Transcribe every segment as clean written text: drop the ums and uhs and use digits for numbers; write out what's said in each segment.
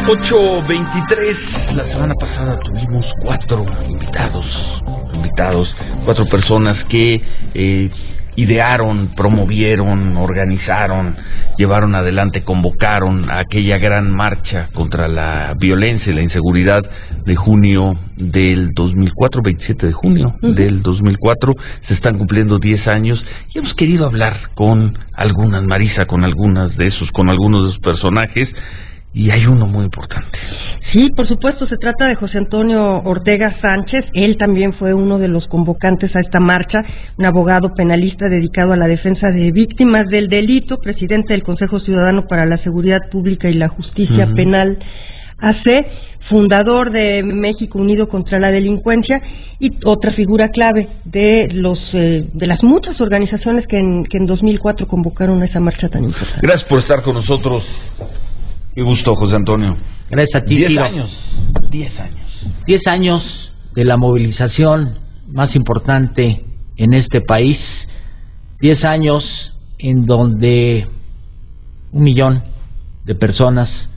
8:23. La semana pasada tuvimos cuatro personas que idearon, promovieron, organizaron, llevaron adelante, convocaron a aquella gran marcha contra la violencia y la inseguridad de junio del 2004, 27 de junio del 2004. Se están cumpliendo 10 años y hemos querido hablar con algunos de esos personajes. Y hay uno muy importante. Sí, por supuesto, se trata de José Antonio Ortega Sánchez. Él también fue uno de los convocantes a esta marcha, un abogado penalista dedicado a la defensa de víctimas del delito, presidente del Consejo Ciudadano para la Seguridad Pública y la Justicia Penal, AC, fundador de México Unido contra la Delincuencia y otra figura clave de las muchas organizaciones que en 2004 convocaron a esa marcha tan importante. Gracias por estar con nosotros. Qué gusto, José Antonio. Gracias a ti, 10 Ciro. años. 10 años de la movilización más importante en este país. 10 años en donde 1 millón de personas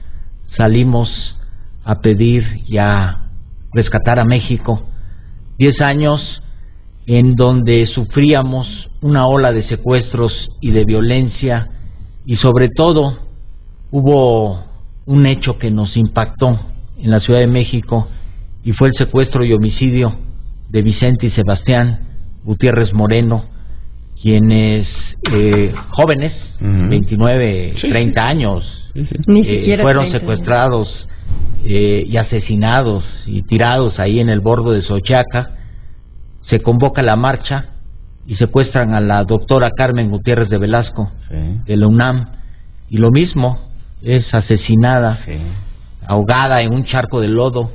salimos a pedir y a rescatar a México. 10 años en donde sufríamos una ola de secuestros y de violencia, y sobre todo hubo un hecho que nos impactó en la Ciudad de México, y fue el secuestro y homicidio de Vicente y Sebastián Gutiérrez Moreno, quienes jóvenes, 29, 30 años, Ni siquiera fueron 30 secuestrados y asesinados y tirados ahí en el bordo de Xochiaca. Se convoca la marcha y secuestran a la doctora Carmen Gutiérrez de Velasco, de la UNAM, y lo mismo, es asesinada, ahogada en un charco de lodo.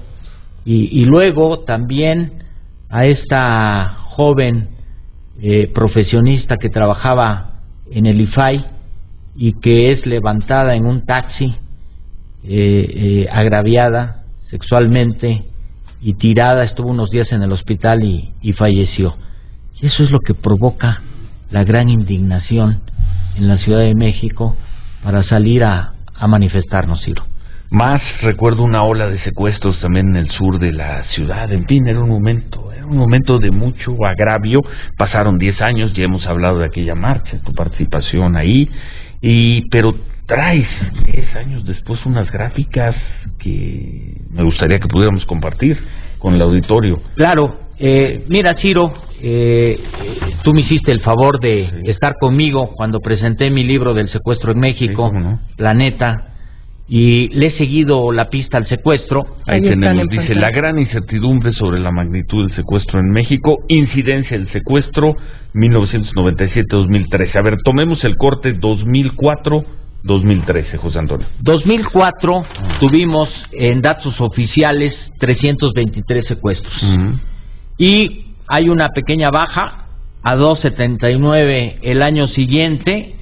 Y luego también a esta joven profesionista que trabajaba en el IFAI y que es levantada en un taxi, agraviada sexualmente y tirada. Estuvo unos días en el hospital y falleció. Y eso es lo que provoca la gran indignación en la Ciudad de México para salir a manifestarnos, Ciro. Más recuerdo una ola de secuestros también en el sur de la ciudad. En fin, era un momento de mucho agravio. Pasaron 10 años, ya hemos hablado de aquella marcha, tu participación ahí, pero traes 10 años después unas gráficas que me gustaría que pudiéramos compartir con el auditorio. Claro, mira, Ciro, tú me hiciste el favor de estar conmigo cuando presenté mi libro del secuestro en México, Planeta, y le he seguido la pista al secuestro. Ahí tenemos, dice: la gran incertidumbre sobre la magnitud del secuestro en México, incidencia del secuestro 1997-2013. A ver, tomemos el corte 2004-2013, José Antonio. 2004 tuvimos en datos oficiales 323 secuestros. Y hay una pequeña baja a 279 el año siguiente,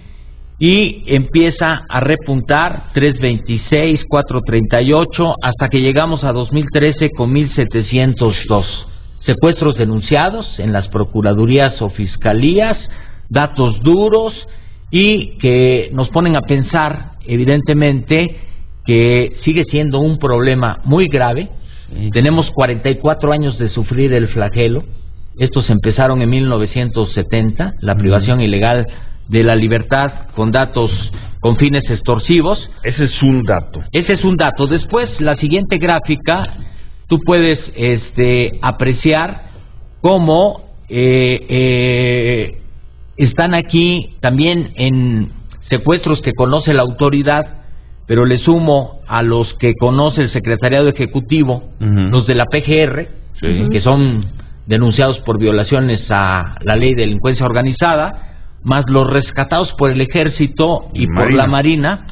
y empieza a repuntar 326, 438, hasta que llegamos a 2013 con 1702 secuestros denunciados en las procuradurías o fiscalías, datos duros y que nos ponen a pensar, evidentemente, que sigue siendo un problema muy grave. Tenemos 44 años de sufrir el flagelo. Estos empezaron en 1970, la privación ilegal de la libertad con datos con fines extorsivos. Ese es un dato. Después, la siguiente gráfica, tú puedes apreciar cómo están aquí también en secuestros que conoce la autoridad, pero le sumo a los que conoce el Secretariado Ejecutivo, los de la PGR, que son denunciados por violaciones a la ley de delincuencia organizada, más los rescatados por el Ejército y por la Marina.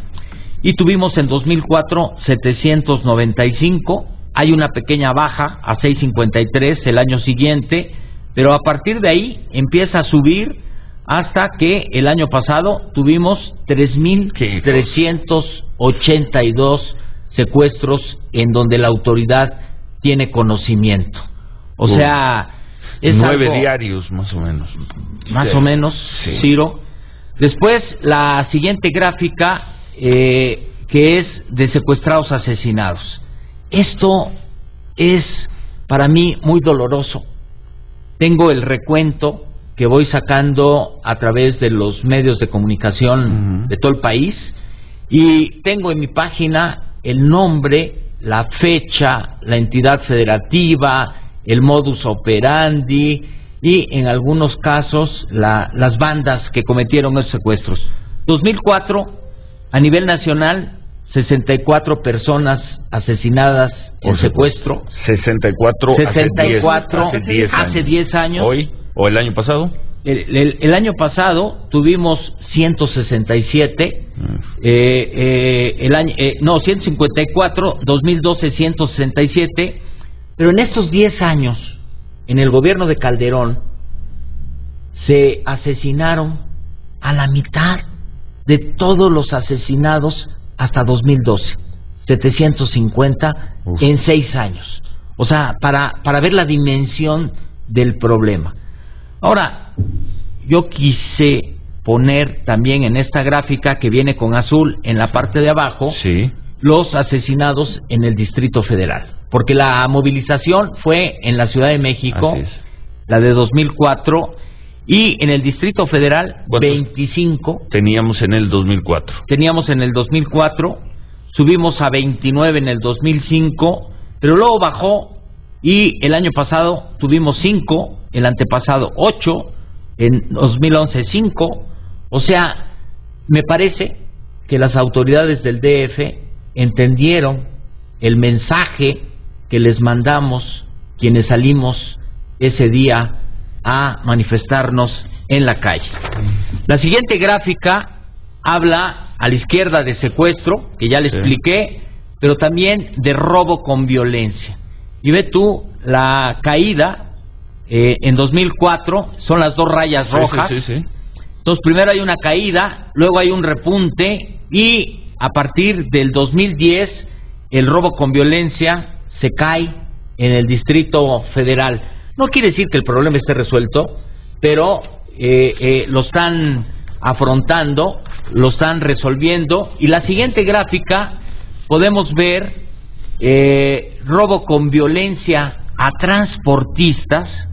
Y tuvimos en 2004 795, hay una pequeña baja a 653 el año siguiente, pero a partir de ahí empieza a subir hasta que el año pasado tuvimos 3.382 secuestros en donde la autoridad tiene conocimiento. O sea, es 9 algo, diarios más o menos. Más o menos, Ciro. Después, la siguiente gráfica, que que es de secuestrados asesinados. Esto es para mí muy doloroso. Tengo el recuento que voy sacando a través de los medios de comunicación de todo el país, y tengo en mi página el nombre, la fecha, la entidad federativa, el modus operandi y en algunos casos las bandas que cometieron esos secuestros. 2004, a nivel nacional, 64 personas asesinadas en secuestro. 64 hace 10 años. ¿Hoy o el año pasado? El año pasado tuvimos 167, 154, 2012 167, pero en estos 10 años, en el gobierno de Calderón, se asesinaron a la mitad de todos los asesinados hasta 2012, 750 en 6 años. O sea, para ver la dimensión del problema. Ahora, yo quise poner también en esta gráfica que viene con azul en la parte de abajo, sí, los asesinados en el Distrito Federal, porque la movilización fue en la Ciudad de México, la de 2004, y en el Distrito Federal 25 teníamos en el 2004. Teníamos en el 2004, subimos a 29 en el 2005, pero luego bajó, y el año pasado tuvimos 5, el antepasado 8, en 2011 5, o sea, me parece que las autoridades del DF entendieron el mensaje que les mandamos quienes salimos ese día a manifestarnos en la calle. La siguiente gráfica habla a la izquierda de secuestro, que ya le expliqué, pero también de robo con violencia. Y ve tú la caída. En 2004 son las 2 rayas rojas. Sí. Entonces primero hay una caída, luego hay un repunte, y a partir del 2010 el robo con violencia se cae en el Distrito Federal. No quiere decir que el problema esté resuelto, pero lo están afrontando, lo están resolviendo. Y la siguiente gráfica podemos ver robo con violencia a transportistas.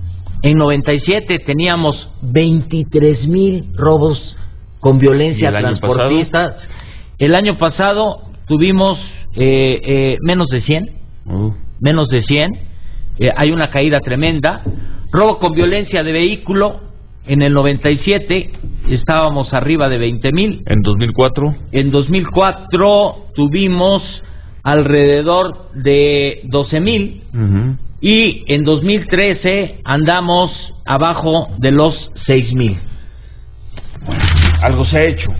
En 97 teníamos 23,000 robos con violencia a transportistas. El año pasado tuvimos menos de 100. Menos de 100. Hay una caída tremenda. Robo con violencia de vehículo. En el 97 estábamos arriba de 20,000. ¿En 2004? En 2004 tuvimos alrededor de 12,000. Y en 2013 andamos abajo de los 6,000. Algo se ha hecho.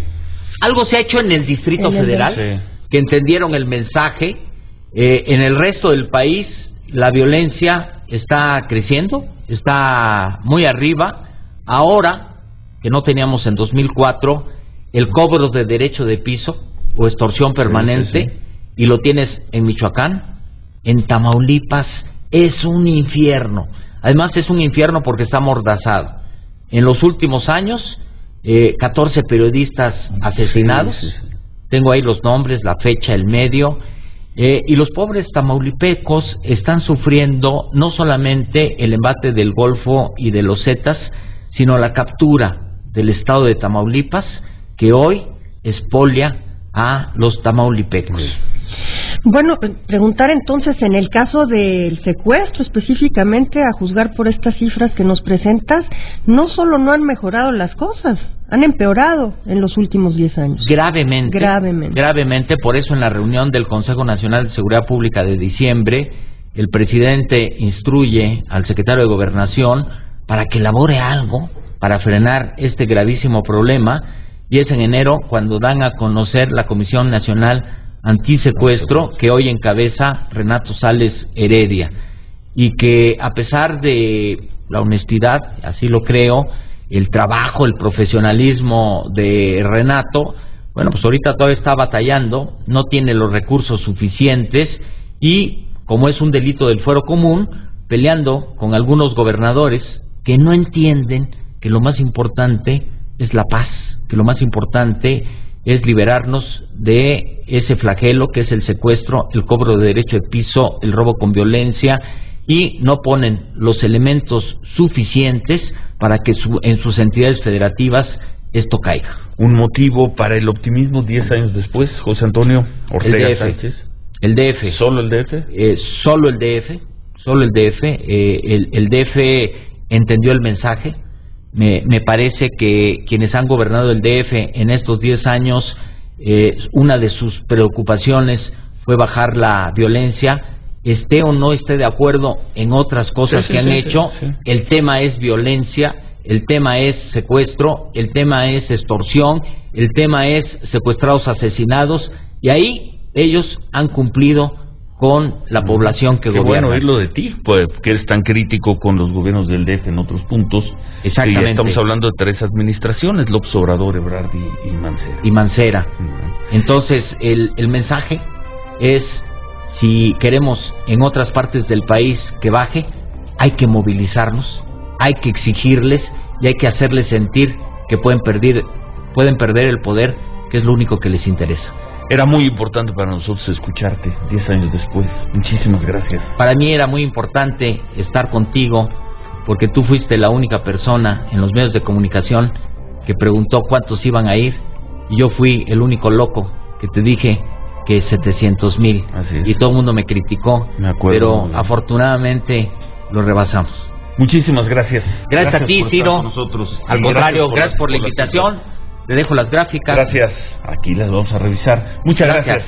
Algo se ha hecho en el Distrito Federal, que entendieron el mensaje. En el resto del país la violencia está creciendo, está muy arriba. Ahora, que no teníamos en 2004, el cobro de derecho de piso o extorsión permanente, y lo tienes en Michoacán, en Tamaulipas. Es un infierno. Además es un infierno porque está amordazado. En los últimos años, 14 periodistas asesinados. Tengo ahí los nombres, la fecha, el medio. Y los pobres tamaulipecos están sufriendo no solamente el embate del Golfo y de los Zetas, sino la captura del estado de Tamaulipas, que hoy expolia a los tamaulipecos. Bueno, preguntar entonces, en el caso del secuestro específicamente, a juzgar por estas cifras que nos presentas, no solo no han mejorado las cosas, han empeorado en los últimos 10 años. Gravemente. Por eso en la reunión del Consejo Nacional de Seguridad Pública de diciembre, el presidente instruye al secretario de Gobernación para que elabore algo para frenar este gravísimo problema, y es en enero cuando dan a conocer la Comisión Nacional Antisecuestro, que hoy encabeza Renato Sales Heredia, y que a pesar de la honestidad, así lo creo, el trabajo, el profesionalismo de Renato, bueno, pues ahorita todavía está batallando, no tiene los recursos suficientes, y como es un delito del fuero común, peleando con algunos gobernadores que no entienden que lo más importante es la paz, que lo más importante es liberarnos de ese flagelo que es el secuestro, el cobro de derecho de piso, el robo con violencia, y no ponen los elementos suficientes para que en sus entidades federativas esto caiga. ¿Un motivo para el optimismo 10 años después, José Antonio Ortega Sánchez? El DF. ¿Solo el DF? Solo el DF. Solo el DF. El DF entendió el mensaje. Me parece que quienes han gobernado el DF en estos 10 años, una de sus preocupaciones fue bajar la violencia, esté o no esté de acuerdo en otras cosas que han hecho. El tema es violencia, el tema es secuestro, el tema es extorsión, el tema es secuestrados, asesinados, y ahí ellos han cumplido con la población que gobierna. Qué bueno oírlo de ti, pues, que eres tan crítico con los gobiernos del DF en otros puntos. Exactamente. Ya estamos hablando de 3 administraciones, López Obrador, Ebrard y Mancera. Entonces, el mensaje es, si queremos en otras partes del país que baje, hay que movilizarnos, hay que exigirles y hay que hacerles sentir que pueden perder el poder, que es lo único que les interesa. Era muy importante para nosotros escucharte 10 años después. Muchísimas gracias. Para mí era muy importante estar contigo, porque tú fuiste la única persona en los medios de comunicación que preguntó cuántos iban a ir, y yo fui el único loco que te dije que 700,000. Y todo el mundo me criticó, pero afortunadamente lo rebasamos. Muchísimas gracias. Gracias a ti, Ciro. Al contrario, gracias por la invitación. Le dejo las gráficas. Gracias. Aquí las vamos a revisar. Muchas gracias.